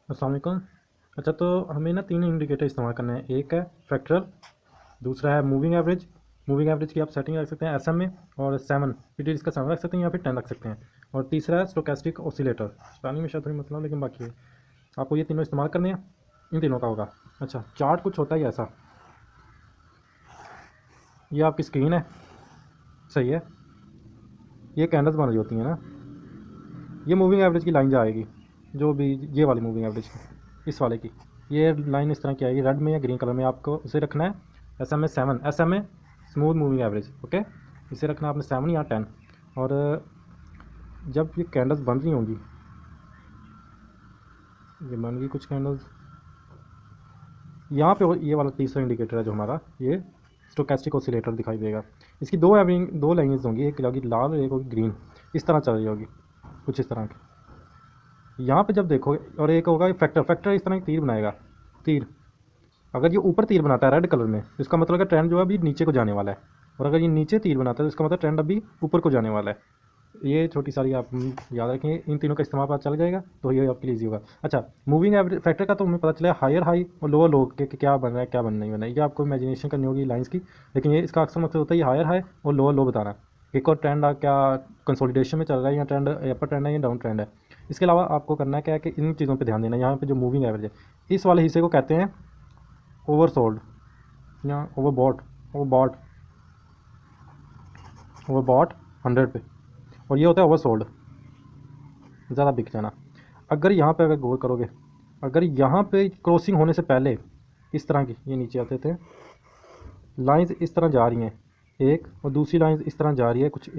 अस्सलाम वालेकुम। अच्छा, तो हमें ना तीन इंडिकेटर इस्तेमाल करने हैं। एक है फैक्टरल, दूसरा है मूविंग एवरेज। मूविंग एवरेज की आप सेटिंग रख सकते हैं एसएम में, और 7 पीटी इसका 7 रख सकते हैं या फिर 10 रख सकते हैं। और तीसरा है स्टोकेस्टिक ऑसिलेटर। स्पेलिंग में शायद थोड़ी मतलब, लेकिन बाकी है आपको ये तीनों इस्तेमाल करने हैं। इन तीनों का होगा। अच्छा, चार्ट कुछ होता है ऐसा। ये आपकी स्क्रीन है, सही है। ये कैंडल्स बन रही होती हैं ना, ये मूविंग एवरेज की लाइन जाएगी, जो भी ये वाली मूविंग एवरेज की, इस वाले की ये लाइन इस तरह की आएगी, रेड में या ग्रीन कलर में आपको उसे रखना है। S M A 7, S M A smooth moving average, okay. इसे रखना है आपने 7 या 10। और जब ये कैंडल्स बन रही होंगी, ये बन गई कुछ कैंडल्स यहाँ पे, ये वाला तीसरा इंडिकेटर है जो हमारा, ये स्टोकेस्टिक ऑसिलेटर दिखाई देगा। इसकी दो लाइनें होंगी, एक होगी लाल और एक होगी ग्रीन, इस तरह चल रही होगी कुछ इस तरह की। यहाँ पे जब देखोगे, और एक होगा फैक्टर, फैक्टर इस तरह एक तीर बनाएगा, तीर। अगर ये ऊपर तीर बनाता है रेड कलर में, तो इसका मतलब है ट्रेंड जो है अभी नीचे को जाने वाला है। और अगर ये नीचे तीर बनाता है तो इसका मतलब ट्रेंड अभी ऊपर को जाने वाला है। ये छोटी सारी आप याद रखेंगे, इन तीनों का इस्तेमाल पता चल जाएगा तो ये आपके लिए ईजी होगा। अच्छा, मूविंग एवरेज फैक्टर का तो हमें पता चला हायर हाई और लोअर लो के क्या बन रहा है क्या बन नहीं बन रहा है, ये आपको इमेजिनेशन करनी होगी लाइंस की। लेकिन ये इसका अक्सर मकसद होता है ये हायर हाई और लोअर लो बताना, एक और ट्रेंड क्या कंसोलिडेशन में चल रहा है, या ट्रेंड अपर ट्रेंड है या डाउन ट्रेंड है। इसके अलावा आपको करना क्या है कि इन चीज़ों पर ध्यान देना। यहाँ पे जो मूविंग एवरेज है, इस वाले हिस्से को कहते हैं ओवरसोल्ड या ओवरबॉट, ओवरबॉट, ओवरबॉट 100 पे, और ये होता है ओवरसोल्ड, ज़्यादा बिक जाना। अगर यहाँ पे अगर गौर करोगे, अगर यहाँ पे क्रॉसिंग होने से पहले इस तरह की, ये नीचे आते थे लाइंस इस तरह जा रही हैं एक, और दूसरी लाइंस इस तरह जा रही है कुछ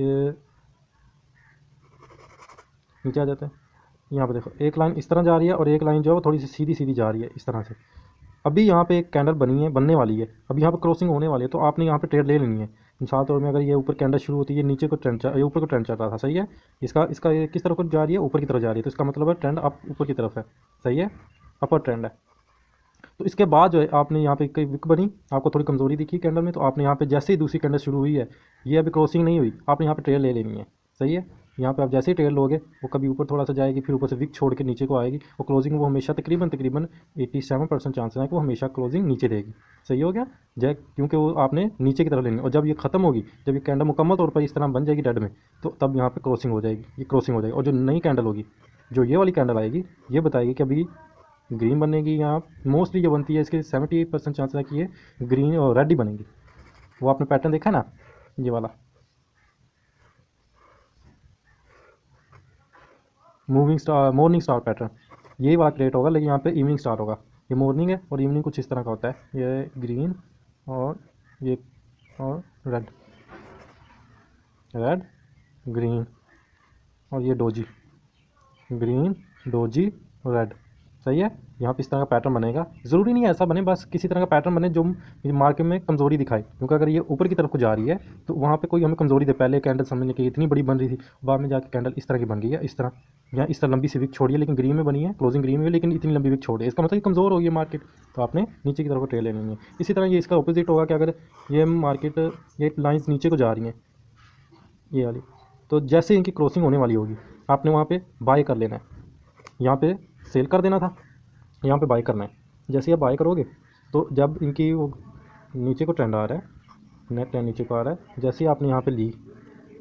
नीचे आ जाते हैं। यहाँ पे देखो एक लाइन इस तरह जा रही है और एक लाइन जो है वो थोड़ी सी सीधी सीधी जा रही है इस तरह से। अभी यहाँ पे एक कैंडल बनी है, बनने वाली है, अभी यहाँ पे क्रॉसिंग होने वाली है, तो आपने यहाँ पे ट्रेड ले लेनी है। मिसाल तौर में अगर ये ऊपर कैंडल शुरू होती है, नीचे को ट्रेंड ये ऊपर को ट्रेंड चल रहा था, सही है। इसका इसका ये किस तरफ को जा रही है, ऊपर की तरफ जा रही है, तो इसका मतलब है ट्रेंड अप ऊपर की तरफ है, सही है, अपर ट्रेंड है। तो इसके बाद जो है आपने यहाँ पे कई विक बनी, आपको थोड़ी कमजोरी दिखी कैंडल में, तो आपने यहाँ पे जैसे ही दूसरी कैंडल शुरू हुई है, ये अभी क्रॉसिंग नहीं हुई, आपने यहाँ पे ट्रेड ले लेनी है, सही है। यहाँ पे आप जैसे ही ट्रेड लोगे, वो कभी ऊपर थोड़ा सा जाएगी, फिर ऊपर से विक छोड़ के नीचे को आएगी, और क्लोजिंग वो हमेशा तकरीबन तकरीबन 87% चांस है कि वो हमेशा क्लोजिंग नीचे देगी, सही हो गया। जय, क्योंकि वो आपने नीचे की तरफ लेनी है, और जब ये खत्म होगी, जब ये कैंडल मुकम्मल तौर पर इस तरह बन जाएगी रेड में, तो तब यहाँ पे क्रॉसिंग हो जाएगी, ये क्रॉसिंग हो जाएगी। और जो नई कैंडल होगी, जो ये वाली कैंडल आएगी, ये बताएगी कि अभी ग्रीन बनेगी। यहाँ मोस्टली जो बनती है इसके 78% चांस है कि ये ग्रीन और रेड ही बनेगी। वो आपने पैटर्न देखा है ना, ये वाला moving star, morning star pattern, यही वाला क्रिएट होगा, लेकिन यहाँ पे इवनिंग स्टार होगा। ये मॉर्निंग है और इवनिंग कुछ इस तरह का होता है, ये ग्रीन और ये और रेड, रेड ग्रीन, और ये डोजी, ग्रीन डोजी रेड, सही है। यहाँ पे इस तरह का पैटर्न बनेगा। ज़रूरी नहीं है ऐसा बने, बस किसी तरह का पैटर्न बने जो मार्केट में कमज़ोरी दिखाए, क्योंकि अगर ये ऊपर की तरफ को जा रही है तो वहाँ पे कोई हमें कमज़ोरी दे। पहले कैंडल समझने की इतनी बड़ी बन रही थी, बाद में जाके कैंडल इस तरह की बन गई है, इस तरह, यहाँ इस तरह लंबी सी विक छोड़ी है, लेकिन ग्रीन में बनी है, क्लोजिंग ग्रीन में, लेकिन इतनी लंबी विक छोड़ी है, इसका मतलब कमज़ोर हो गई है मार्केट, तो आपने नीचे की तरफ को ट्रेड लेनी है। इसी तरह ये इसका अपोजिट होगा कि अगर ये मार्केट, ये लाइन्स नीचे को जा रही हैं, ये वाली, तो जैसे इनकी क्रॉसिंग होने वाली होगी, आपने वहाँ पे बाय कर लेना है। यहाँ पे सेल कर देना था, यहाँ पे बाय करना है। जैसे आप बाय करोगे, तो जब इनकी वो नीचे को ट्रेंड आ रहा है, नेट ट्रेंड नीचे को आ रहा है, जैसे ही आपने यहाँ पे ली,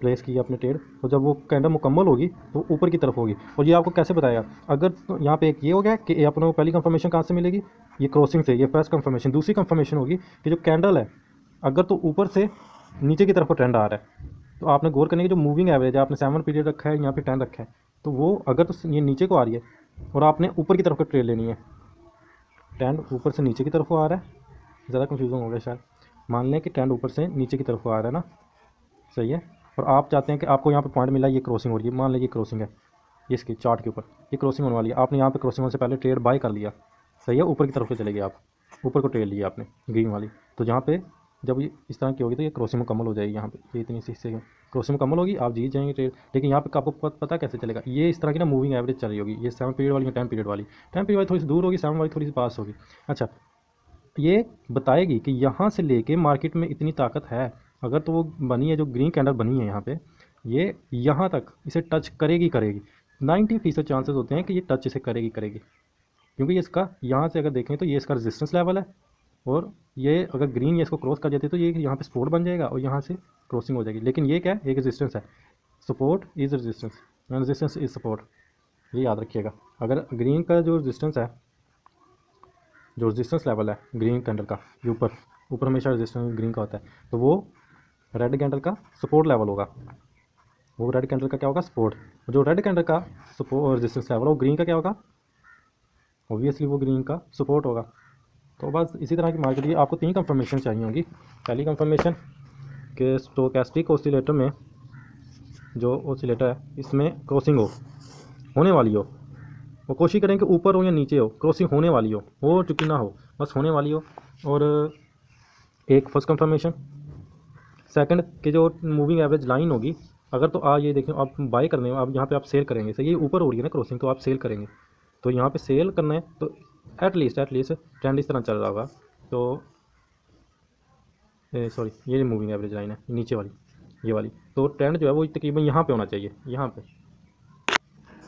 प्लेस की अपने ट्रेड, तो जब वो कैंडल मुकम्मल होगी तो ऊपर की तरफ होगी। और ये आपको कैसे बताएगा, अगर तो यहाँ पे एक ये हो गया कि अपने को पहली कंफर्मेशन कहाँ से मिलेगी, ये क्रॉसिंग से, ये फर्स्ट कंफर्मेशन। दूसरी कंफर्मेशन होगी कि जो कैंडल है, अगर तो ऊपर से नीचे की तरफ को ट्रेंड आ रहा है, तो आपने गौर करने की जो मूविंग एवरेज है, आपने 7 पीरियड रखा है, यहाँ पे 10 रखा है, तो वो अगर तो ये नीचे को आ रही है और आपने ऊपर की तरफ को ट्रेड लेनी है, ट्रेंड ऊपर से नीचे की तरफ आ रहा है, ज़्यादा कन्फ्यूजन हो गया शायद। मान लें कि ट्रेंड ऊपर से नीचे की तरफ आ रहा है ना, सही है। और आप चाहते हैं कि आपको यहाँ पे पॉइंट मिला, ये क्रॉसिंग हो रही है, मान लें ये क्रॉसिंग है, इसकी चार्ट के ऊपर ये क्रॉसिंग होने वाली है, आपने यहाँ पे क्रॉसिंग होने से पहले ट्रेड बाय कर लिया, सही है, ऊपर की तरफ से चले गए आप, ऊपर को ट्रेड लिया आपने ग्रीन वाली, तो जहाँ पे जब ये इस तरह की होगी तो ये क्रॉसिंग मुकम्मल हो जाएगी। यहाँ पे ये इतनी सी से क्रॉसिंग मुकम्मल होगी, आप जीत जाएंगे ट्रेड। लेकिन यहाँ पे आपको पता कैसे चलेगा, ये इस तरह की ना मूविंग एवरेज चल रही होगी, ये 7 पीरियड वाली या 10 पीरियड वाली, 10 पीरियड वाली थोड़ी सी दूर होगी, 7 वाली थोड़ी सी पास होगी। अच्छा, ये बताएगी कि यहाँ से लेके मार्केट में इतनी ताकत है। अगर तो वो बनी है, जो ग्रीन कैंडल बनी है यहाँ पे, ये यहाँ तक इसे टच करेगी करेगी, 90% चांसेस होते हैं कि ये टच इसे करेगी करेगी, क्योंकि ये इसका यहाँ से अगर देखें तो ये इसका रेजिस्टेंस लेवल है, और ये अगर ग्रीन ये इसको क्रॉस कर जाती है तो ये यहाँ पे सपोर्ट बन जाएगा और यहाँ से क्रॉसिंग हो जाएगी। लेकिन ये क्या है, एक रेजिस्टेंस है, support is resistance, resistance is support, ये याद रखिएगा। अगर ग्रीन का जो रेजिस्टेंस है, जो रेजिस्टेंस लेवल है ग्रीन कैंडल का, ये ऊपर हमेशा रेजिस्टेंस ग्रीन का होता है, तो वो रेड कैंडल का सपोर्ट लेवल होगा, वो रेड कैंडल का क्या होगा, सपोर्ट। जो रेड कैंडल का सपोर्ट रेजिस्टेंस लेवल है वो ग्रीन का क्या होगा, ऑब्वियसली वो ग्रीन का सपोर्ट होगा। तो बस इसी तरह की मार्केट, ये आपको 3 कंफर्मेशन चाहिए होंगी। पहली कंफर्मेशन कि स्टोकेस्टिक ऑसिलेटर में जो ऑसिलेटर है इसमें क्रॉसिंग होने वाली हो, वो कोशिश करें कि ऊपर हो या नीचे हो, क्रॉसिंग होने वाली हो चुकी ना हो, बस होने वाली हो। और एक फर्स्ट कंफर्मेशन। सेकंड कि जो मूविंग एवरेज लाइन होगी, अगर तो ये देखें आप बाय करने हो, आप यहाँ पे आप सेल करेंगे, सही, ये ऊपर हो रही है ना क्रॉसिंग, तो आप सेल करेंगे, तो यहाँ पे सेल करना है तो एटलीस्ट ट्रेंड इस तरह चल रहा होगा। तो सॉरी, ये मूविंग एवरेज लाइन है नीचे वाली, ये वाली, तो ट्रेंड जो है वो तकरीबन यहाँ पे होना चाहिए, यहाँ पे।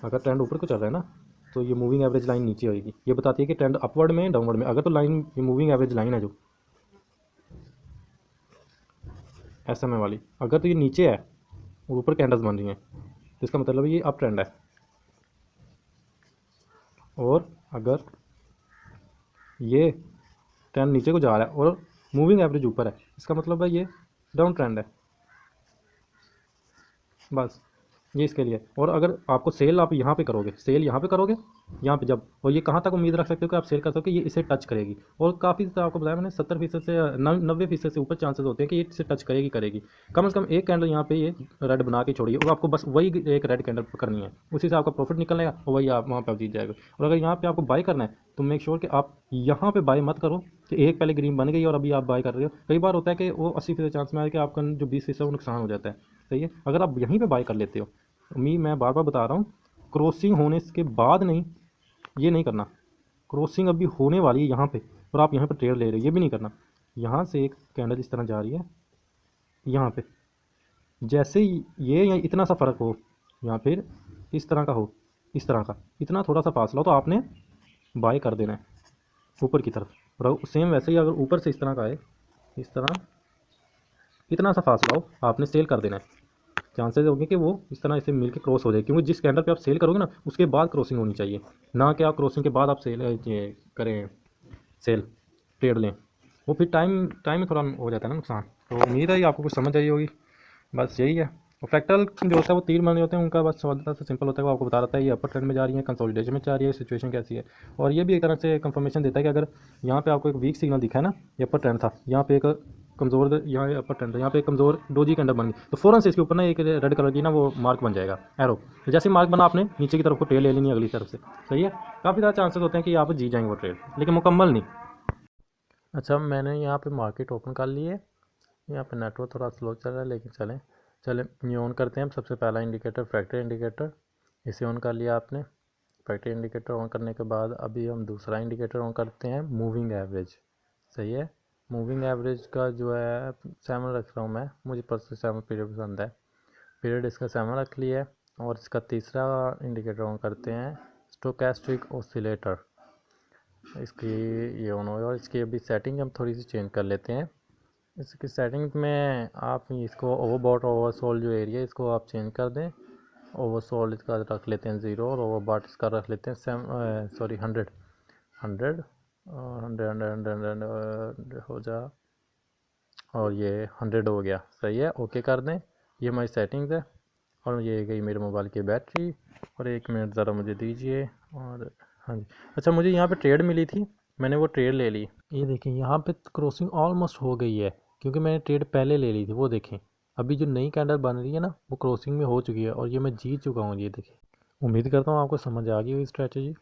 अगर ट्रेंड ऊपर को चल रहा है ना तो ये मूविंग एवरेज लाइन नीचे होगी, ये बताती है कि ट्रेंड अपवर्ड में डाउनवर्ड में। अगर तो लाइन, ये मूविंग एवरेज लाइन है जो SMA वाली, अगर तो ये नीचे है और ऊपर कैंडल्स बन रही हैं तो इसका मतलब ये अप ट्रेंड है। और अगर ये ट्रेंड नीचे को जा रहा है और मूविंग एवरेज ऊपर है, इसका मतलब है ये डाउन ट्रेंड है, बस ये इसके लिए। और अगर आपको सेल आप यहाँ पे करोगे, सेल यहाँ पे करोगे, यहाँ पे जब, और ये कहाँ तक उम्मीद रख सकते हो कि आप सेल कर सकते हो कि ये इसे टच करेगी, और काफ़ी आपको बताया मैंने 70% से 90% से ऊपर चांसेस होते हैं कि ये इसे टच करेगी। कम से कम एक कैंडल यहाँ पे ये रेड बना के छोड़िए, और आपको बस वही एक रेड कैंडल करनी है, उसी से आपका प्रॉफिट निकलेगा और वही आप वहाँ पर जीत जाएगा। और अगर यहाँ पर आपको बाय करना है तो मेक श्योर कि आप यहाँ पर बाय मत करो कि एक पहले ग्रीन बन गई और अभी आप बाय कर रहे हो। कई बार होता है कि वो 80% चांस में आए कि आपका जो 20% वो नुकसान हो जाता है, सही है। अगर आप यहीं पे बाय कर लेते हो, मैं बार बार बता रहा हूँ, क्रॉसिंग होने के बाद नहीं, ये नहीं करना। क्रॉसिंग अभी होने वाली है यहाँ पे और आप यहाँ पे ट्रेड ले रहे हो, ये भी नहीं करना। यहाँ से एक कैंडल इस तरह जा रही है, यहाँ पे जैसे ये या इतना सा फ़र्क हो, या फिर इस तरह का हो, इस तरह का इतना थोड़ा सा फासला हो, तो आपने बाय कर देना है ऊपर की तरफ। और सेम वैसे ही अगर ऊपर से इस तरह का है, इस तरह इतना सा फासला हो, आपने सेल कर देना है। चांसेस होंगे कि वो इस तरह इसे मिल के क्रॉस हो जाए, क्योंकि जिस कैंडल पे आप सेल करोगे ना उसके बाद क्रॉसिंग होनी चाहिए, ना कि आप क्रॉसिंग के बाद आप सेल करें, सेल ट्रेड लें, वो फिर टाइम में थोड़ा हो जाता है ना नुकसान। तो उम्मीद है आपको कुछ समझ आई होगी, बस यही है। और फ्रैक्टल जो होता है वो तीर बने होते हैं, उनका बस सवाल से सिंपल होता है, वो आपको बता रहा है ये अपर ट्रेंड में जा रही है, कंसोलिडेशन में जा रही है, सिचुएशन कैसी है। और ये भी एक तरह से कंफर्मेशन देता है कि अगर यहाँ पे आपको एक वीक सिग्नल दिखा है ना, ये अपर ट्रेंड था, यहाँ पे एक कमज़ोर, यहाँ अपर ट्रेंड था, यहाँ पे एक कमज़ोर डोजी कैंडल बन गई, तो फ़ौरन से इसके ऊपर ना एक रेड कलर की ना वो मार्क बन जाएगा, एरो। तो जैसे मार्क बना, आपने नीचे की तरफ को ट्रेड ले लेनी है अगली तरफ से, सही है। काफ़ी ज़्यादा चांसेस होते हैं कि आप जीत जाएंगे वो ट्रेड, लेकिन मुकम्मल नहीं। अच्छा, मैंने यहाँ पे मार्केट ओपन कर ली है, यहाँ पे नेटवर्क थोड़ा स्लो चल रहा है, लेकिन चलें ये ऑन करते हैं। सबसे पहला इंडिकेटर फैक्ट्री इंडिकेटर, इसे ऑन कर लिया आपने। फैक्ट्री इंडिकेटर ऑन करने के बाद अभी हम दूसरा इंडिकेटर ऑन करते हैं, मूविंग एवरेज, सही है। मूविंग एवरेज का जो है 7 रख रहा हूँ मैं, मुझे पर्सनली 7 पीरियड पसंद है, पीरियड इसका 7 रख लिया है। और इसका तीसरा इंडिकेटर ऑन करते हैं, स्टोकेस्टिक ऑसिलेटर, इसकी ये ऑन हो, और इसकी अभी सेटिंग हम थोड़ी सी चेंज कर लेते हैं। इसकी सेटिंग में आप इसको ओवरबॉट ओवरसोल्ड जो एरिया है इसको आप चेंज कर दें। ओवरसोल्ड इसका रख लेते हैं 0 और ओवरबॉट इसका रख लेते हैं 100 हो जा, और ये 100 हो गया, सही है। ओके कर दें, ये हमारी सेटिंग्स है। और ये गई मेरे मोबाइल की बैटरी। और 1 मिनट ज़रा मुझे दीजिए। और हाँ जी, अच्छा, मुझे यहाँ पे ट्रेड मिली थी, मैंने वो ट्रेड ले ली। ये देखें यहाँ पे क्रॉसिंग ऑलमोस्ट हो गई है, क्योंकि मैंने ट्रेड पहले ले ली थी। वो देखें अभी जो नई कैंडल बन रही है ना, वो क्रॉसिंग में हो चुकी है और ये मैं जीत चुका हूँ। ये देखें, उम्मीद करता हूँ आपको समझ आ गई हुई स्ट्रैटेजी।